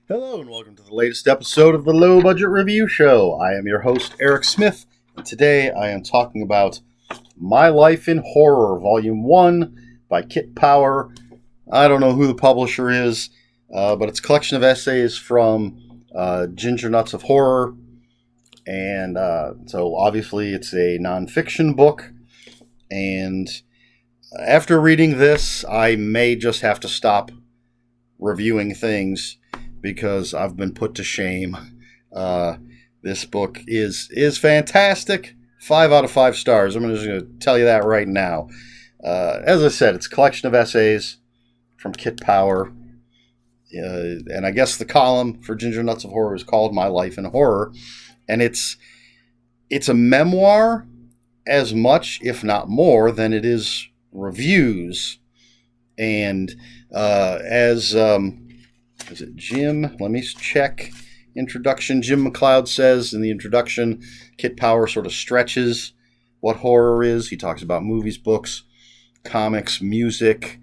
Hello and welcome to the latest episode of the Low Budget Review Show. I am your host, Eric Smith, and today I am talking about My Life in Horror, Volume 1 by Kit Power. I don't know who the publisher is, but it's a collection of essays from Ginger Nuts of Horror, and so obviously it's a nonfiction book, and after reading this, I may just have to stop reviewing things because I've been put to shame. This book is fantastic. 5 out of 5 stars. I'm just going to tell you that right now. As I said, it's a collection of essays from Kit Power. And I guess the column for Ginger Nuts of Horror is called My Life in Horror. And it's a memoir as much, if not more, than it is reviews. And is it Jim? Let me check. Introduction. Jim McLeod says in the introduction, Kit Power sort of stretches what horror is. He talks about movies, books, comics, music,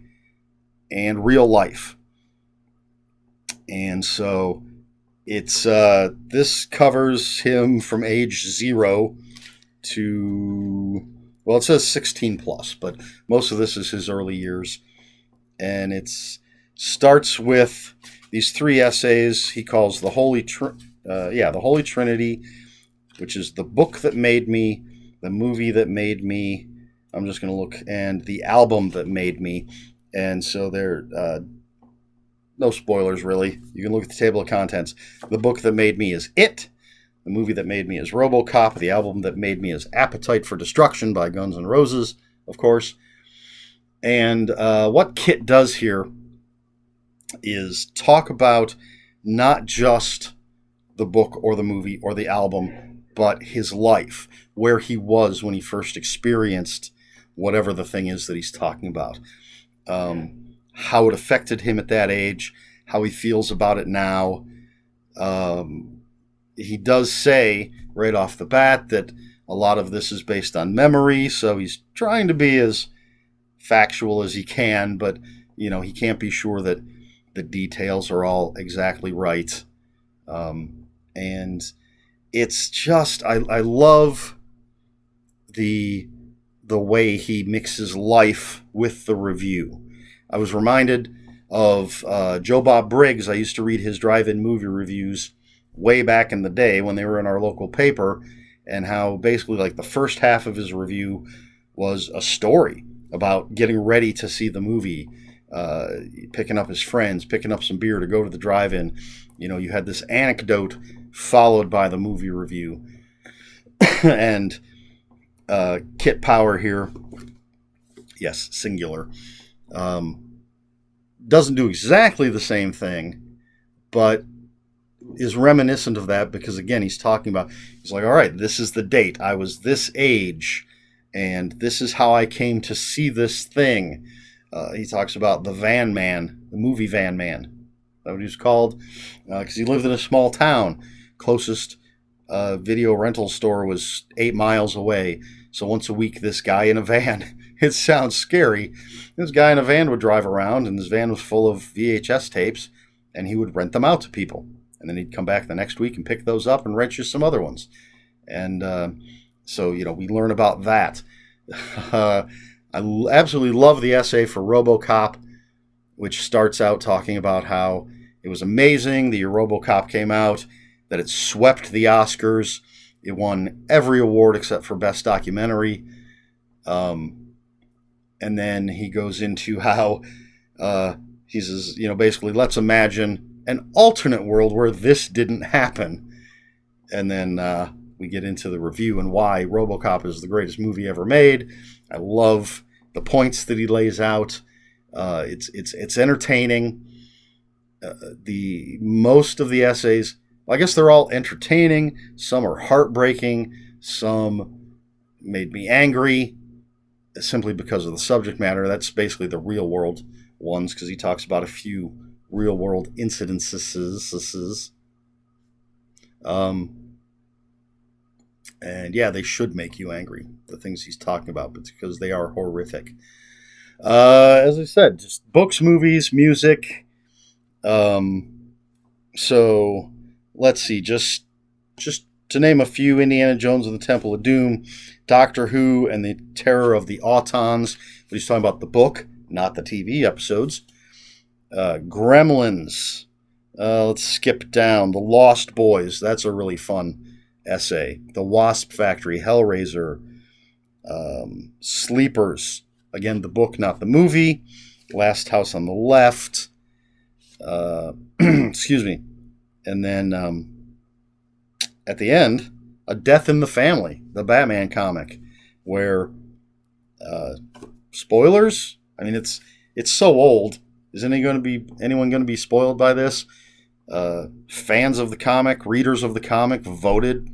and real life. And so it's this covers him from age 0 to, well, it says 16 plus, but most of this is his early years. And it starts with these 3 essays he calls the Holy Trinity, which is the book that made me, the movie that made me. I'm just going to look, and the album that made me. And so there, no spoilers really. You can look at the table of contents. The book that made me is It. The movie that made me is RoboCop. The album that made me is Appetite for Destruction by Guns N' Roses, of course. And what Kit does here is talk about not just the book or the movie or the album, but his life, where he was when he first experienced whatever the thing is that he's talking about, how it affected him at that age, how he feels about it now. He does say right off the bat that a lot of this is based on memory, so he's trying to be as factual as he can, but he can't be sure that the details are all exactly right. And it's just, I love the way he mixes life with the review. I was reminded of Joe Bob Briggs. I used to read his drive-in movie reviews way back in the day when they were in our local paper, and how basically like the first half of his review was a story about getting ready to see the movie, picking up his friends, picking up some beer to go to the drive-in. You had this anecdote followed by the movie review. And Kit Power here, yes, singular, doesn't do exactly the same thing, but is reminiscent of that because, again, he's like, all right, this is the date. I was this age, and this is how I came to see this thing. He talks about the Van Man, the movie Van Man. That's what he was called, because he lived in a small town. Closest video rental store was 8 miles away. So once a week, this guy in a van, it sounds scary, this guy in a van would drive around, and this van was full of VHS tapes, and he would rent them out to people. And then he'd come back the next week and pick those up and rent you some other ones. And so, we learn about that. I absolutely love the essay for RoboCop, which starts out talking about how it was amazing the year RoboCop came out, that it swept the Oscars. It won every award except for Best Documentary. And then he goes into how he says, basically, let's imagine an alternate world where this didn't happen. And then we get into the review and why RoboCop is the greatest movie ever made. I love the points that he lays out. It's entertaining. The most of the essays, well, I guess they're all entertaining. Some are heartbreaking. Some made me angry simply because of the subject matter. That's basically the real world ones, because he talks about a few real world incidences. And yeah, they should make you angry, the things he's talking about, but because they are horrific. As I said, just books, movies, music, So let's see, just to name a few: Indiana Jones and the Temple of Doom, Doctor Who and the Terror of the Autons. But he's talking about the book, not the TV episodes. Gremlins. Let's skip down. The Lost Boys. That's a really fun essay. The Wasp Factory, Hellraiser, Sleepers. Again, the book, not the movie. Last House on the Left. Excuse me. And then at the end, A Death in the Family, the Batman comic, where spoilers. I mean, it's so old. Is anyone going to be spoiled by this? Fans of the comic, readers of the comic, voted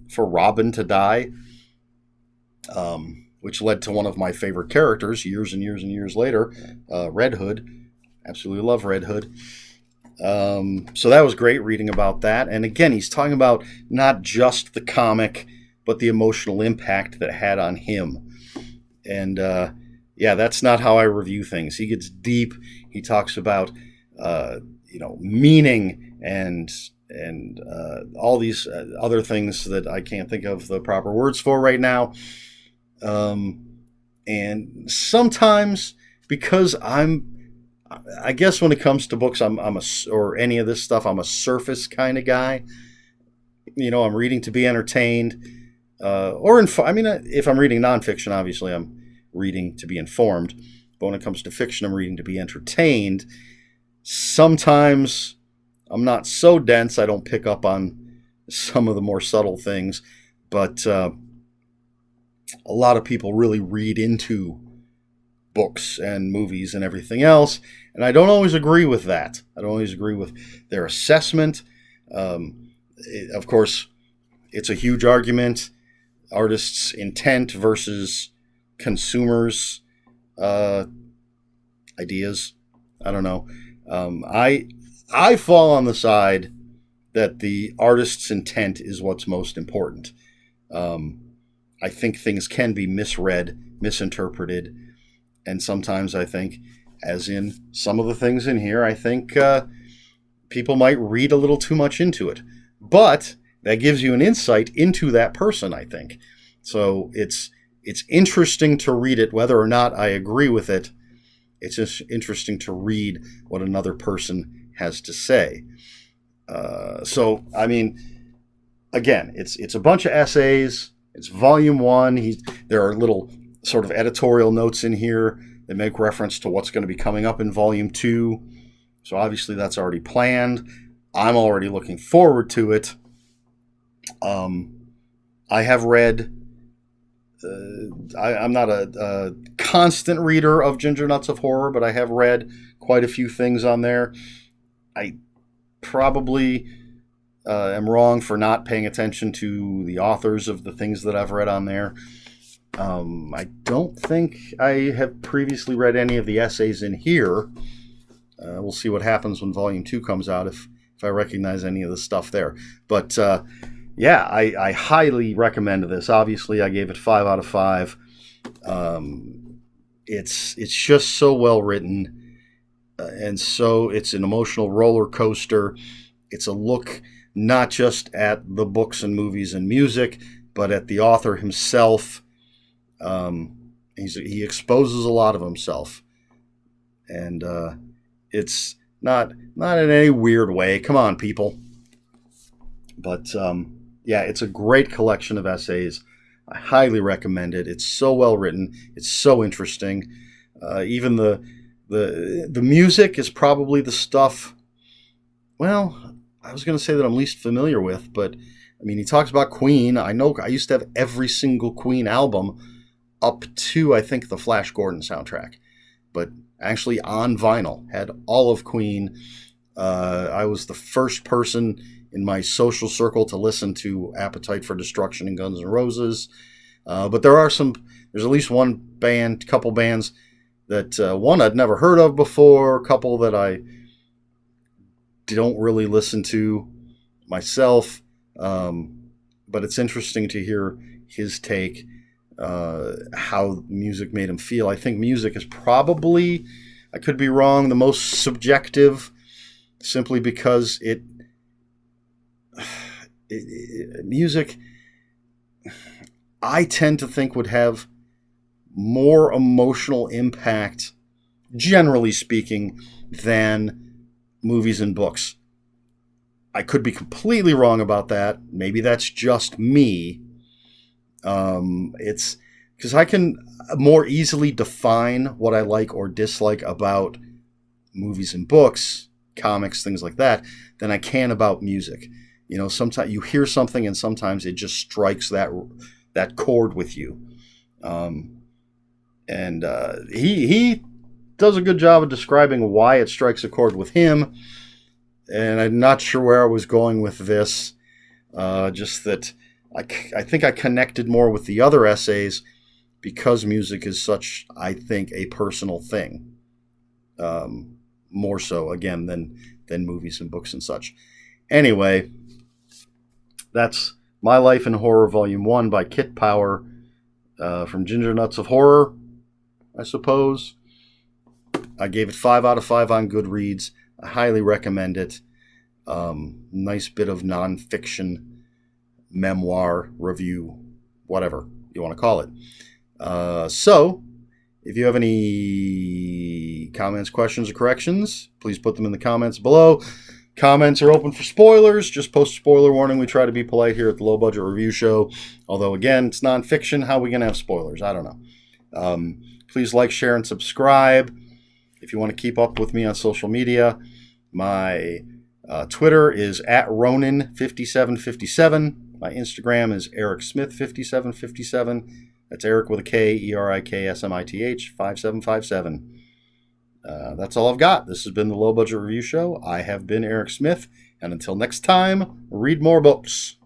for Robin to die, which led to one of my favorite characters years and years and years later, Red Hood. Absolutely love Red Hood. So that was great reading about that. And again, he's talking about not just the comic, but the emotional impact that it had on him. And yeah, that's not how I review things. He gets deep. He talks about meaning and all these other things that I can't think of the proper words for right now. And sometimes, because I guess when it comes to books, or any of this stuff, I'm a surface kind of guy. I'm reading to be entertained, if I'm reading nonfiction, obviously I'm reading to be informed. But when it comes to fiction, I'm reading to be entertained. Sometimes I'm not so dense, I don't pick up on some of the more subtle things. But a lot of people really read into books and movies and everything else, and I don't always agree with that. I don't always agree with their assessment. Of course, it's a huge argument: artists' intent versus consumers' ideas. I don't know. I fall on the side that the artist's intent is what's most important. I think things can be misread, misinterpreted. And sometimes I think, as in some of the things in here, I think people might read a little too much into it. But that gives you an insight into that person, I think. So it's interesting to read it, whether or not I agree with it. It's just interesting to read what another person has to say. So, I mean, again, it's a bunch of essays. It's volume 1. There are little sort of editorial notes in here that make reference to what's going to be coming up in volume 2. So obviously that's already planned. I'm already looking forward to it. I have read, I'm not a constant reader of Ginger Nuts of Horror, but I have read quite a few things on there. I probably am wrong for not paying attention to the authors of the things that I've read on there. I don't think I have previously read any of the essays in here. We'll see what happens when Volume 2 comes out, if I recognize any of the stuff there. But yeah, I highly recommend this. Obviously, I gave it 5 out of 5. It's just so well written, and so it's an emotional roller coaster. It's a look not just at the books and movies and music, but at the author himself. He exposes a lot of himself, and it's not in any weird way. Come on, people. But yeah, it's a great collection of essays. I highly recommend it. It's so well written. It's so interesting. Even the music is probably the stuff. Well, I was going to say that I'm least familiar with, but I mean, he talks about Queen. I know I used to have every single Queen album up to, I think, the Flash Gordon soundtrack, but actually on vinyl, had all of Queen. I was the first person in my social circle to listen to Appetite for Destruction and Guns N' Roses. But there's at least couple bands that one I'd never heard of before, a couple that I don't really listen to myself. But it's interesting to hear his take, how music made him feel. I think music is probably, I could be wrong, the most subjective, simply because it Music, I tend to think, would have more emotional impact, generally speaking, than movies and books. I could be completely wrong about that. Maybe that's just me. It's because I can more easily define what I like or dislike about movies and books, comics, things like that, than I can about music. You know, sometimes you hear something and sometimes it just strikes that chord with you. He does a good job of describing why it strikes a chord with him. And I'm not sure where I was going with this. Just that I think I connected more with the other essays because music is such, I think, a personal thing. More so, again, than movies and books and such. Anyway, that's My Life in Horror Volume 1 by Kit Power from Ginger Nuts of Horror, I suppose. I gave it 5 out of 5 on Goodreads. I highly recommend it. Nice bit of nonfiction, memoir, review, whatever you want to call it. So, if you have any comments, questions, or corrections, please put them in the comments below. Comments are open for spoilers. Just post a spoiler warning. We try to be polite here at the Low Budget Review Show. Although, again, it's nonfiction. How are we going to have spoilers? I don't know. Please like, share, and subscribe. If you want to keep up with me on social media, my Twitter is @Ronin5757. My Instagram is EricSmith5757. That's Eric with a K, ERIKSMITH 5757. That's all I've got. This has been the Low Budget Review Show. I have been Eric Smith, and until next time, read more books.